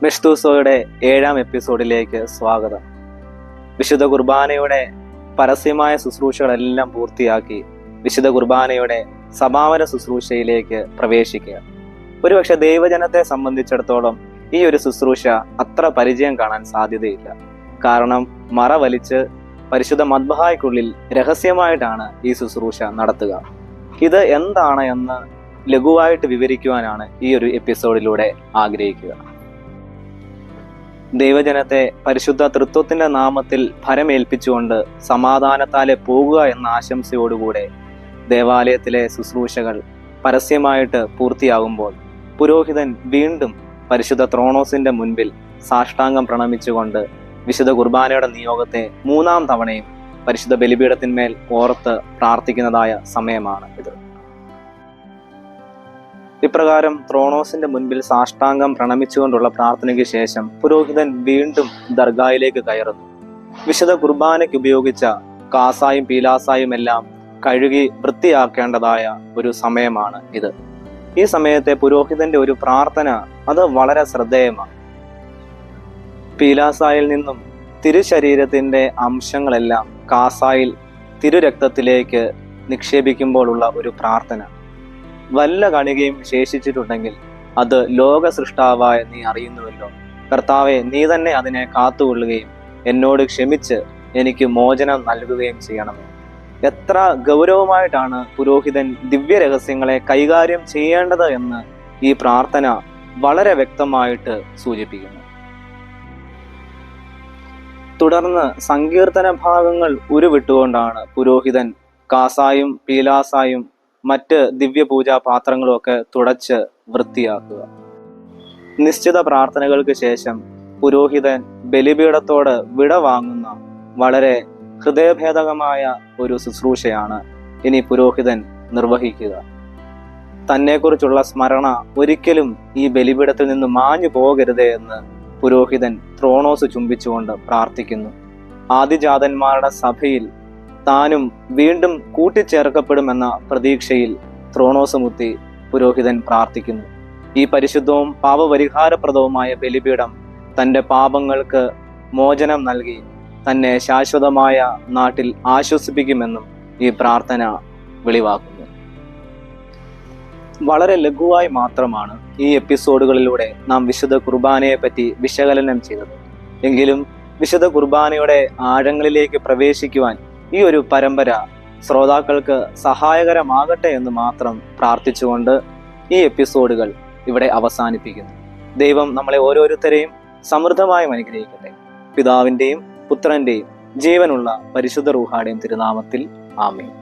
മെഷ്തൂസോയുടെ 7ാം എപ്പിസോഡിലേക്ക് സ്വാഗതം. വിശുദ്ധ കുർബാനയുടെ പരസ്യമായ ശുശ്രൂഷകളെല്ലാം പൂർത്തിയാക്കി വിശുദ്ധ കുർബാനയുടെ സമാപന ശുശ്രൂഷയിലേക്ക് പ്രവേശിക്കുക. ഒരുപക്ഷെ ദൈവജനത്തെ സംബന്ധിച്ചിടത്തോളം ഈ ഒരു ശുശ്രൂഷ അത്ര പരിചയം കാണാൻ സാധ്യതയില്ല. കാരണം മറ വലിച്ച് പരിശുദ്ധ മദ്ബഹായ്ക്കുള്ളിൽ രഹസ്യമായിട്ടാണ് ഈ ശുശ്രൂഷ നടത്തുക. ഇത് എന്താണ് എന്ന് ലഘുവായിട്ട് വിവരിക്കുവാനാണ് ഈ ഒരു എപ്പിസോഡിലൂടെ ആഗ്രഹിക്കുക. ദൈവജനത്തെ പരിശുദ്ധ തൃത്വത്തിന്റെ നാമത്തിൽ ഫലമേൽപ്പിച്ചുകൊണ്ട് സമാധാനത്താലെ പോകുക എന്ന ആശംസയോടുകൂടെ ദേവാലയത്തിലെ ശുശ്രൂഷകൾ പരസ്യമായിട്ട് പൂർത്തിയാകുമ്പോൾ പുരോഹിതൻ വീണ്ടും പരിശുദ്ധ ത്രോണോസിന്റെ മുൻപിൽ സാഷ്ടാംഗം പ്രണമിച്ചുകൊണ്ട് വിശുദ്ധ കുർബാനയുടെ നിയോഗത്തെ 3ാം തവണയും പരിശുദ്ധ ബലിപീഠത്തിന്മേൽ ഓർത്ത് പ്രാർത്ഥിക്കുന്നതായ സമയമാണ് ഇത്. ഇപ്രകാരം ത്രോണോസിന്റെ മുൻപിൽ സാഷ്ടാംഗം പ്രണമിച്ചുകൊണ്ടുള്ള പ്രാർത്ഥനയ്ക്ക് ശേഷം പുരോഹിതൻ വീണ്ടും ദർഗായിലേക്ക് കയറുന്നു. വിശുദ്ധ കുർബാനയ്ക്ക് ഉപയോഗിച്ച കാസായും പീലാസായും എല്ലാം കഴുകി വൃത്തിയാക്കേണ്ടതായ ഒരു സമയമാണ് ഇത്. ഈ സമയത്തെ പുരോഹിതന്റെ ഒരു പ്രാർത്ഥന അത് വളരെ ശ്രദ്ധേയമാണ്. പീലാസായിൽ നിന്നും തിരുശരീരത്തിന്റെ അംശങ്ങളെല്ലാം കാസായിൽ തിരുരക്തത്തിലേക്ക് നിക്ഷേപിക്കുമ്പോഴുള്ള ഒരു പ്രാർത്ഥന. വല്ല കണികയും ശേഷിച്ചിട്ടുണ്ടെങ്കിൽ അത് ലോക സൃഷ്ടാവായ നീ അറിയുന്നുവല്ലോ. കർത്താവെ, നീ തന്നെ അതിനെ കാത്തുകൊള്ളുകയും എന്നോട് ക്ഷമിച്ച് എനിക്ക് മോചനം നൽകുകയും ചെയ്യണം. എത്ര ഗൗരവമായിട്ടാണ് പുരോഹിതൻ ദിവ്യരഹസ്യങ്ങളെ കൈകാര്യം ചെയ്യേണ്ടത് എന്ന് ഈ പ്രാർത്ഥന വളരെ വ്യക്തമായിട്ട് സൂചിപ്പിക്കുന്നു. തുടർന്ന് സങ്കീർത്തന ഭാഗങ്ങൾ ഉരുവിട്ടുകൊണ്ടാണ് പുരോഹിതൻ കാസായും പീലാസായും മറ്റ് ദിവ്യപൂജാ പാത്രങ്ങളും ഒക്കെ തുടച്ച് വൃത്തിയാക്കുക. നിശ്ചിത പ്രാർത്ഥനകൾക്ക് ശേഷം പുരോഹിതൻ ബലിപീഠത്തോട് വിട വാങ്ങുന്ന വളരെ ഹൃദയഭേദകമായ ഒരു ശുശ്രൂഷയാണ് ഇനി പുരോഹിതൻ നിർവഹിക്കുക. തന്നെക്കുറിച്ചുള്ള സ്മരണ ഒരിക്കലും ഈ ബലിപീഠത്തിൽ നിന്ന് മാഞ്ഞു പോകരുതേ എന്ന് പുരോഹിതൻ ത്രോണോസ് ചുംബിച്ചുകൊണ്ട് പ്രാർത്ഥിക്കുന്നു. ആദിജാതന്മാരുടെ സഭയിൽ താനും വീണ്ടും കൂട്ടിച്ചേർക്കപ്പെടുമെന്ന പ്രതീക്ഷയിൽ ത്രോണോസ് മുത്തി പുരോഹിതൻ പ്രാർത്ഥിക്കുന്നു. ഈ പരിശുദ്ധവും പാപപരിഹാരപ്രദവുമായ ബലിപീഠം തൻ്റെ പാപങ്ങൾക്ക് മോചനം നൽകി തന്നെ ശാശ്വതമായ നാട്ടിൽ ആശ്വസിപ്പിക്കുമെന്നും ഈ പ്രാർത്ഥന വെളിവാക്കുന്നു. വളരെ ലഘുവായി മാത്രമാണ് ഈ എപ്പിസോഡുകളിലൂടെ നാം വിശുദ്ധ കുർബാനയെ പറ്റി വിശകലനം ചെയ്തത്. എങ്കിലും വിശുദ്ധ കുർബാനയുടെ ആഴങ്ങളിലേക്ക് പ്രവേശിക്കുവാൻ ഈ ഒരു പരമ്പര ശ്രോതാക്കൾക്ക് സഹായകരമാകട്ടെ എന്ന് മാത്രം പ്രാർത്ഥിച്ചുകൊണ്ട് ഈ എപ്പിസോഡുകൾ ഇവിടെ അവസാനിപ്പിക്കുന്നു. ദൈവം നമ്മളെ ഓരോരുത്തരെയും സമൃദ്ധമായും അനുഗ്രഹിക്കട്ടെ. പിതാവിൻ്റെയും പുത്രൻ്റെയും ജീവനുള്ള പരിശുദ്ധ റൂഹായുടെയും തിരുനാമത്തിൽ ആമേൻ.